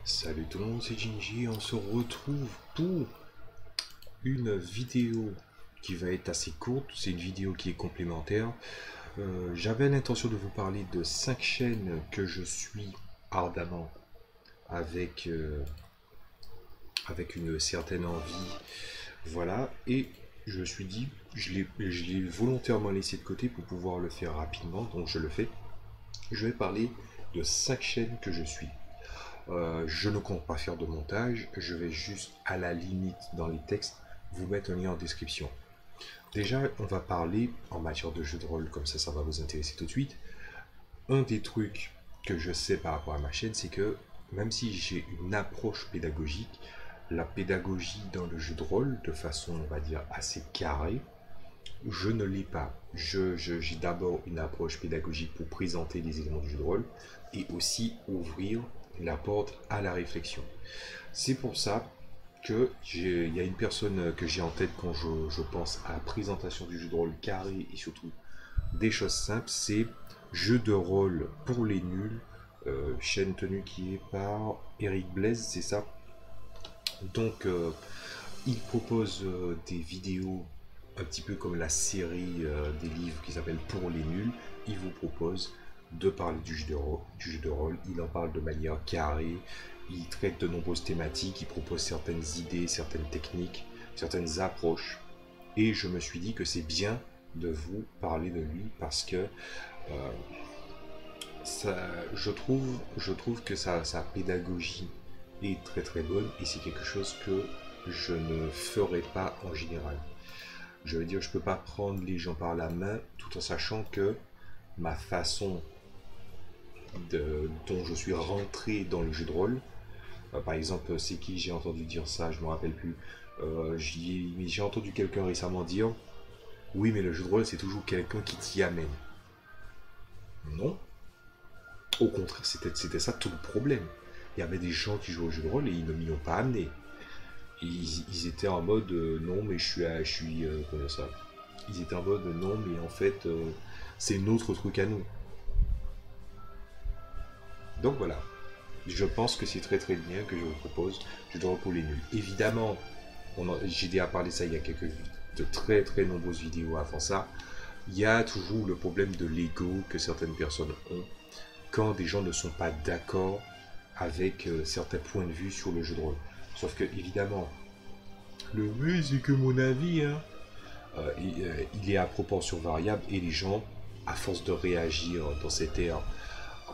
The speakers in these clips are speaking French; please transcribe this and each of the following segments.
Salut tout le monde, c'est Ginji, on se retrouve pour une vidéo qui va être assez courte, c'est une vidéo qui est complémentaire. J'avais l'intention de vous parler de 5 chaînes que je suis ardemment avec, avec une certaine envie, voilà, et je me suis dit, je l'ai volontairement laissé de côté pour pouvoir le faire rapidement, donc je le fais. Je vais parler de 5 chaînes que je suis. Je ne compte pas faire de montage, je vais juste à la limite dans les textes vous mettre un lien en description. Déjà, on va parler en matière de jeu de rôle, comme ça va vous intéresser tout de suite. Un des trucs que je sais par rapport à ma chaîne, c'est que même si j'ai une approche pédagogique, la pédagogie dans le jeu de rôle, de façon, on va dire, assez carrée, je ne l'ai pas. J'ai d'abord une approche pédagogique pour présenter les éléments du jeu de rôle et aussi ouvrir la porte à la réflexion. C'est pour ça que il y a une personne que j'ai en tête quand je pense à la présentation du jeu de rôle carré et surtout des choses simples, c'est Jeu de rôle pour les nuls, chaîne tenue qui est par Eric Blaise, c'est ça. Donc il propose des vidéos un petit peu comme la série des livres qui s'appelle Pour les nuls. Il vous propose de parler du jeu de rôle. Il en parle de manière carrée. Il traite de nombreuses thématiques. Il propose certaines idées, certaines techniques, certaines approches. Et je me suis dit que c'est bien de vous parler de lui parce que ça, je trouve que sa pédagogie est très très bonne et c'est quelque chose que je ne ferai pas en général. Je veux dire, je peux pas prendre les gens par la main tout en sachant que ma façon dont je suis rentré dans le jeu de rôle, par exemple, c'est qui j'ai entendu dire ça, je me rappelle plus. J'ai entendu quelqu'un récemment dire oui, mais le jeu de rôle c'est toujours quelqu'un qui t'y amène. Non, au contraire, c'était ça tout le problème. Il y avait des gens qui jouaient au jeu de rôle et ils ne m'y ont pas amené. Ils étaient en mode non, mais je suis comment ça. Ils étaient en mode non, mais en fait, c'est notre truc à nous. Donc voilà, je pense que c'est très très bien que je vous propose Je dois pour les nuls. Évidemment, j'ai déjà parlé de ça il y a de très très nombreuses vidéos avant ça. Il y a toujours le problème de l'ego que certaines personnes ont quand des gens ne sont pas d'accord avec certains points de vue sur le jeu de rôle. Sauf que évidemment, le mais c'est que mon avis, hein, il est à proportion variable et les gens, à force de réagir dans cette ère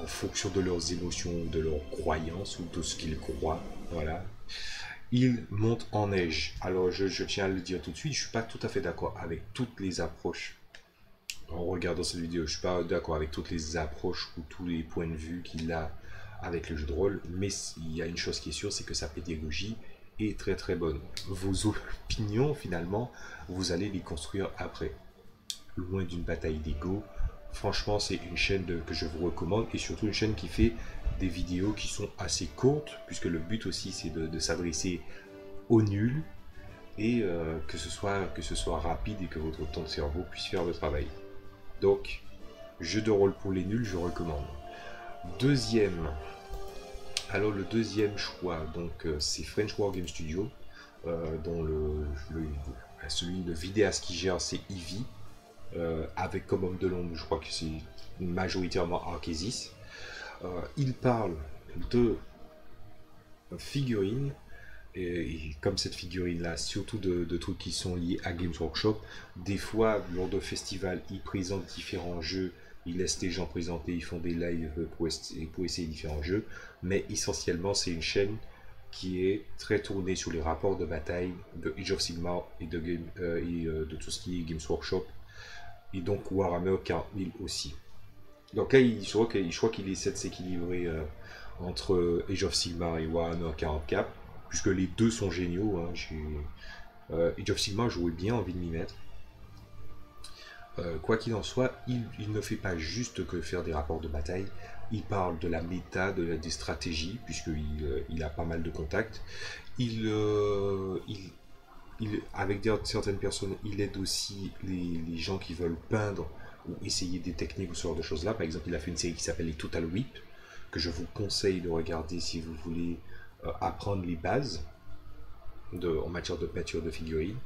en fonction de leurs émotions, de leurs croyances ou de ce qu'ils croient, voilà, ils montent en neige. Alors je tiens à le dire tout de suite, je suis pas tout à fait d'accord avec toutes les approches. En regardant cette vidéo, je suis pas d'accord avec toutes les approches ou tous les points de vue qu'il a avec le jeu de rôle, mais il y a une chose qui est sûre, c'est que sa pédagogie est très très bonne. Vos opinions, finalement, vous allez les construire après. Loin d'une bataille d'ego, franchement, c'est une chaîne que je vous recommande et surtout une chaîne qui fait des vidéos qui sont assez courtes, puisque le but aussi c'est de s'adresser aux nuls et que ce soit rapide et que votre temps de cerveau puisse faire le travail. Donc, jeu de rôle pour les nuls, je recommande. Deuxième, alors le deuxième choix, donc c'est French Wargame Studio, dont celui de vidéaste qui gère c'est Eevee, avec comme homme de l'ombre, je crois que c'est majoritairement Arkesis. Il parle de figurines, et comme cette figurine là, surtout de trucs qui sont liés à Games Workshop. Des fois, lors de festivals, ils présentent différents jeux, ils laissent les gens présenter, ils font des lives pour essayer différents jeux, mais essentiellement, c'est une chaîne qui est très tournée sur les rapports de bataille de Age of Sigmar et de tout ce qui est Games Workshop, et donc Warhammer 40 000 aussi. Donc là, je crois qu'il essaie de s'équilibrer entre Age of Sigmar et Warhammer 40K, puisque les deux sont géniaux. Hein. Age of Sigmar, j'aurais bien envie de m'y mettre. Quoi qu'il en soit, il ne fait pas juste que faire des rapports de bataille. Il parle de la méta, des stratégies, puisqu'il a pas mal de contacts. Avec certaines personnes, il aide aussi les gens qui veulent peindre ou essayer des techniques ou ce genre de choses là. Par exemple, il a fait une série qui s'appelle les Total Whip, que je vous conseille de regarder si vous voulez apprendre les bases en matière de peinture de figurines.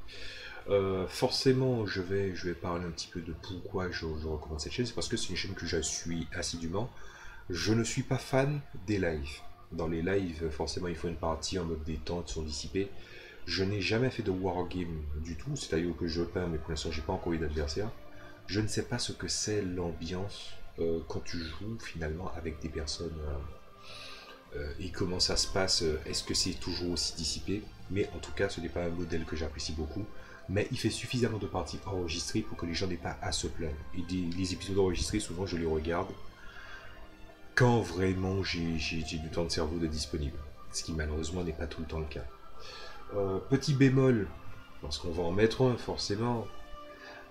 Forcément, je vais parler un petit peu de pourquoi je recommande cette chaîne. C'est parce que c'est une chaîne que je suis assidûment. Je ne suis pas fan des lives. Dans les lives, forcément, il faut une partie en mode détente, sont dissipés. Je n'ai jamais fait de wargame du tout, c'est-à-dire que je peins, mais pour l'instant, j'ai pas encore eu d'adversaire. Je ne sais pas ce que c'est l'ambiance quand tu joues finalement avec des personnes et comment ça se passe. Est-ce que c'est toujours aussi dissipé? Mais en tout cas, ce n'est pas un modèle que j'apprécie beaucoup. Mais il fait suffisamment de parties enregistrées pour que les gens n'aient pas à se plaindre. Et les épisodes enregistrés, souvent, je les regarde quand vraiment j'ai du temps de cerveau de disponible. Ce qui malheureusement n'est pas tout le temps le cas. Petit bémol, parce qu'on va en mettre un forcément,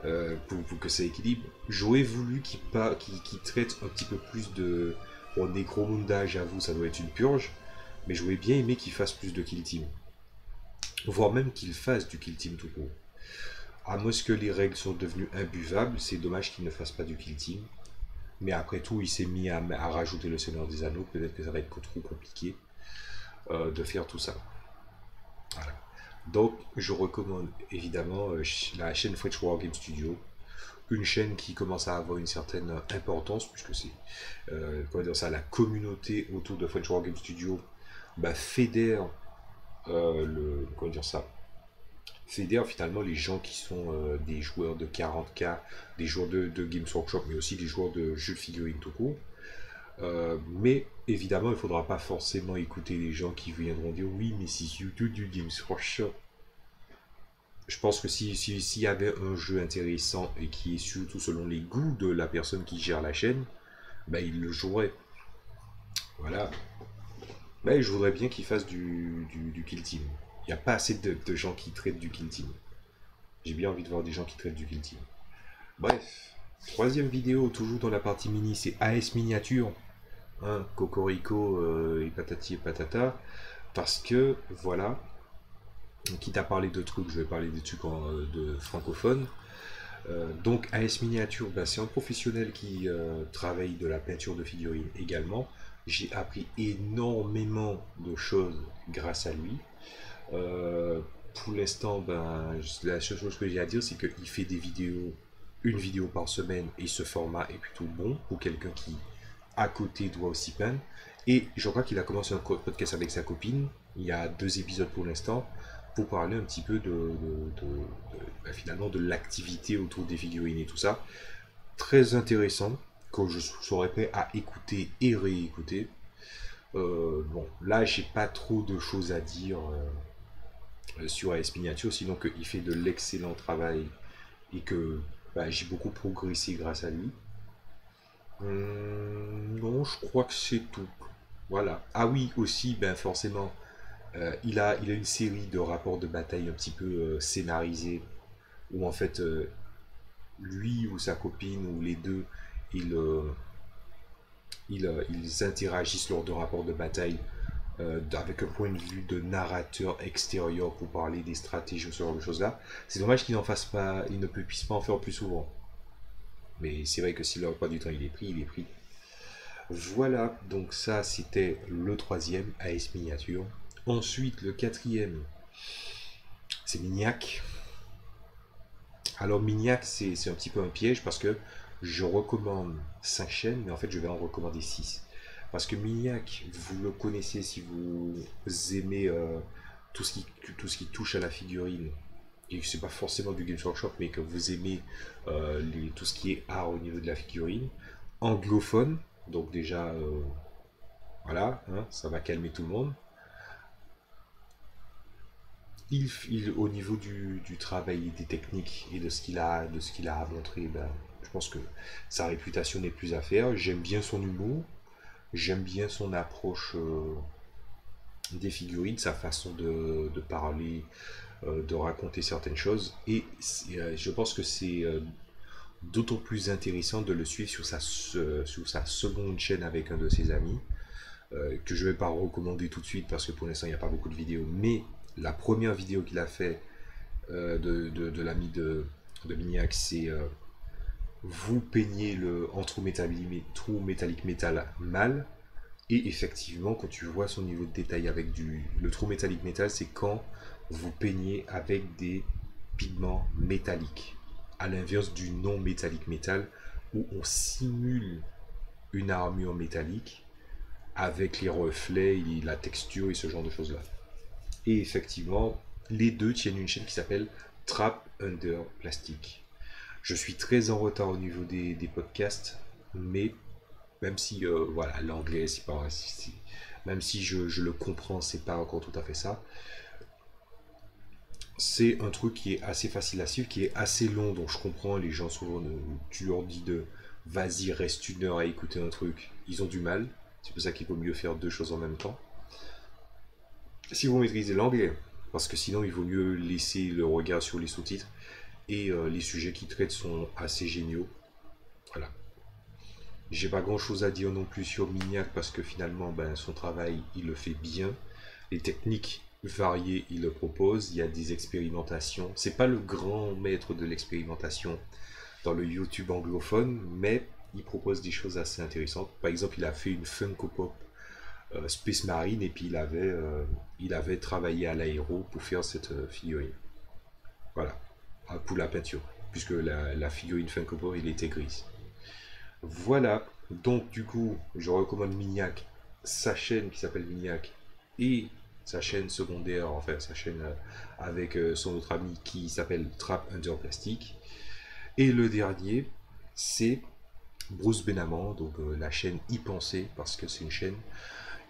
pour que ça équilibre, j'aurais voulu qu'il traite un petit peu plus de... Bon, Necromunda, j'avoue, ça doit être une purge, mais j'aurais bien aimé qu'il fasse plus de kill team. Voire même qu'il fasse du kill team tout court. À moins que les règles sont devenues imbuvables, c'est dommage qu'il ne fasse pas du kill team. Mais après tout, il s'est mis à rajouter le Seigneur des Anneaux. Peut-être que ça va être trop compliqué de faire tout ça. Voilà. Donc, je recommande évidemment la chaîne French Wargame Studio. Une chaîne qui commence à avoir une certaine importance, puisque c'est comment dire ça, la communauté autour de French Wargame Studio fédère comment dire ça, fédère finalement les gens qui sont des joueurs de 40K, des joueurs de Games Workshop, mais aussi des joueurs de jeux de figurines tout court. Mais évidemment, il ne faudra pas forcément écouter les gens qui viendront dire oui, mais si YouTube du Games Workshop. Je pense que s'il y avait un jeu intéressant et qui est surtout selon les goûts de la personne qui gère la chaîne, il le jouerait. Voilà. Je voudrais bien qu'il fasse du kill team. Il n'y a pas assez de gens qui traitent du kill team. J'ai bien envie de voir des gens qui traitent du kill team. Bref, troisième vidéo, toujours dans la partie mini, c'est AS Miniature. Hein, Cocorico et patati et patata. Parce que, voilà, quitte à parler de trucs, je vais parler des trucs de francophones. Donc AS Miniature, c'est un professionnel qui travaille de la peinture de figurines également. J'ai appris énormément de choses grâce à lui. Pour l'instant, la seule chose que j'ai à dire, c'est qu'il fait des vidéos, une vidéo par semaine, et ce format est plutôt bon pour quelqu'un qui, à côté, doit aussi peindre. Et je crois qu'il a commencé un podcast avec sa copine. Il y a 2 épisodes pour l'instant, pour parler un petit peu finalement de l'activité autour des figurines et tout ça. Très intéressant, que je serais prêt à écouter et réécouter. Bon, là, j'ai pas trop de choses à dire sur AS Miniature, sinon qu'il fait de l'excellent travail et que j'ai beaucoup progressé grâce à lui. Non, je crois que c'est tout. Voilà. Ah oui, aussi, forcément, il a une série de rapports de bataille un petit peu scénarisés, où en fait, lui ou sa copine, ou les deux, ils interagissent lors de rapports de bataille avec un point de vue de narrateur extérieur pour parler des stratégies ou ce genre de choses-là. C'est dommage qu'il n'en fasse pas, il ne puisse pas en faire plus souvent. Mais c'est vrai que si le repas du temps il est pris, il est pris. Voilà, donc ça c'était le troisième, AS Miniature. Ensuite, le quatrième, c'est Miniac. Alors Miniac, c'est un petit peu un piège parce que je recommande 5 chaînes, mais en fait je vais en recommander 6. Parce que Miniac, vous le connaissez si vous aimez tout ce qui touche à la figurine, et c'est pas forcément du Games Workshop, mais que vous aimez tout ce qui est art au niveau de la figurine. Anglophone, donc déjà, voilà, hein, ça va calmer tout le monde. Au niveau du travail, des techniques et de ce qu'il a à montrer, je pense que sa réputation n'est plus à faire. J'aime bien son humour, j'aime bien son approche des figurines, sa façon de parler, de raconter certaines choses. Et je pense que c'est d'autant plus intéressant de le suivre sur sa seconde chaîne avec un de ses amis, que je ne vais pas recommander tout de suite parce que pour l'instant il n'y a pas beaucoup de vidéos, mais la première vidéo qu'il a fait de l'ami de Miniac, c'est vous peignez le en trou métallique métal mal, Et effectivement, quand tu vois son niveau de détail avec le True Metallic Metal, c'est quand vous peignez avec des pigments métalliques. À l'inverse du non Metallic Metal, où on simule une armure métallique avec les reflets, la texture et ce genre de choses-là. Et effectivement, les deux tiennent une chaîne qui s'appelle Trap Under Plastic. Je suis très en retard au niveau des podcasts, mais même si voilà, l'anglais, c'est pas, même si je le comprends, c'est pas encore tout à fait ça. C'est un truc qui est assez facile à suivre, qui est assez long, donc je comprends les gens souvent, tu leur dis de vas-y, reste une heure à écouter un truc, ils ont du mal. C'est pour ça qu'il vaut mieux faire deux choses en même temps. Si vous maîtrisez l'anglais, parce que sinon il vaut mieux laisser le regard sur les sous-titres, et les sujets qu'il traite sont assez géniaux. Voilà. J'ai pas grand chose à dire non plus sur Mignac parce que finalement ben, son travail il le fait bien. Les techniques variées il le propose. Il y a des expérimentations. C'est pas le grand maître de l'expérimentation dans le YouTube anglophone, mais il propose des choses assez intéressantes. Par exemple, il a fait une Funko Pop Space Marine et puis il avait travaillé à l'aéro pour faire cette figurine. Voilà, pour la peinture, puisque la figurine Funko Pop il était grise. Voilà, donc du coup, je recommande Mignac, sa chaîne qui s'appelle Mignac, et sa chaîne secondaire, enfin sa chaîne avec son autre ami qui s'appelle Trap Under Plastic. Et le dernier, c'est Bruce Benamant, donc la chaîne Y Penser, parce que c'est une chaîne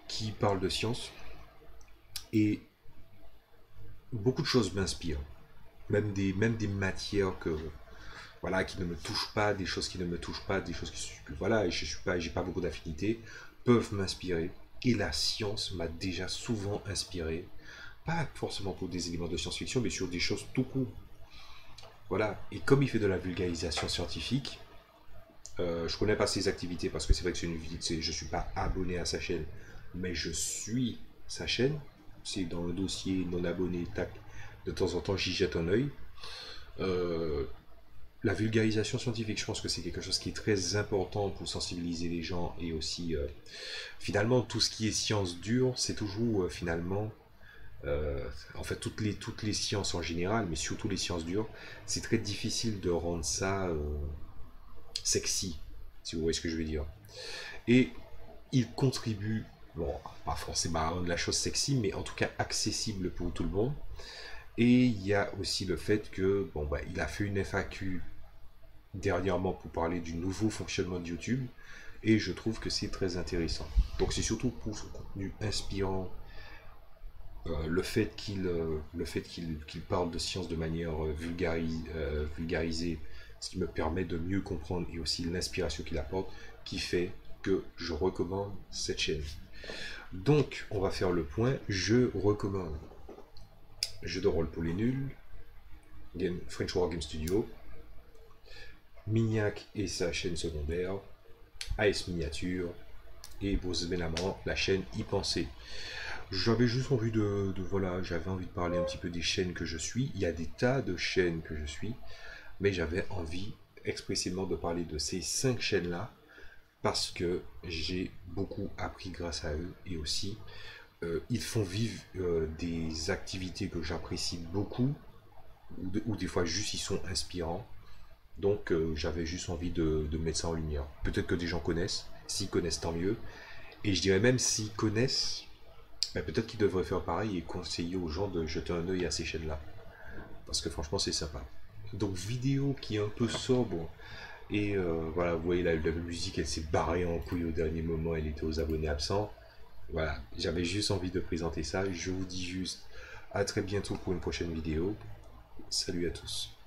qui parle de science. Et beaucoup de choses m'inspirent, même des matières que voilà, qui ne me touchent pas, des choses qui ne me touchent pas, des choses que voilà, et je suis pas, j'ai pas beaucoup d'affinités, peuvent m'inspirer. Et la science m'a déjà souvent inspiré, pas forcément pour des éléments de science-fiction, mais sur des choses tout court. Voilà. Et comme il fait de la vulgarisation scientifique, je connais pas ses activités parce que c'est vrai que c'est une vidéo, je suis pas abonné à sa chaîne, mais je suis sa chaîne. C'est dans le dossier non abonné, tac. De temps en temps, j'y jette un œil. Euh, la vulgarisation scientifique, je pense que c'est quelque chose qui est très important pour sensibiliser les gens et aussi, finalement, tout ce qui est science dure, c'est toujours finalement, en fait, toutes les sciences en général, mais surtout les sciences dures, c'est très difficile de rendre ça sexy, si vous voyez ce que je veux dire. Et il contribue, bon, pas forcément à rendre la chose sexy, mais en tout cas accessible pour tout le monde. Et il y a aussi le fait que, bon, bah, il a fait une FAQ dernièrement pour parler du nouveau fonctionnement de YouTube et je trouve que c'est très intéressant. Donc c'est surtout pour son contenu inspirant, le fait qu'il parle de science de manière vulgarisée, ce qui me permet de mieux comprendre et aussi l'inspiration qu'il apporte, qui fait que je recommande cette chaîne. Donc on va faire le point. Je recommande Jeu de rôle pour les nuls, French War Game Studio, Mignac et sa chaîne secondaire, AS Miniature et Bruce Benamant, la chaîne Y Penser. J'avais juste envie voilà, j'avais envie de parler un petit peu des chaînes que je suis. Il y a des tas de chaînes que je suis, mais j'avais envie expressément de parler de ces 5 chaînes-là parce que j'ai beaucoup appris grâce à eux et aussi ils font vivre des activités que j'apprécie beaucoup ou des fois juste ils sont inspirants. Donc j'avais juste envie de mettre ça en lumière. Peut-être que des gens connaissent, s'ils connaissent tant mieux. Et je dirais même s'ils connaissent, ben, peut-être qu'ils devraient faire pareil et conseiller aux gens de jeter un œil à ces chaînes-là. Parce que franchement c'est sympa. Donc vidéo qui est un peu sobre. Et voilà, vous voyez la musique elle s'est barrée en couille au dernier moment, elle était aux abonnés absents. Voilà, j'avais juste envie de présenter ça. Je vous dis juste à très bientôt pour une prochaine vidéo. Salut à tous.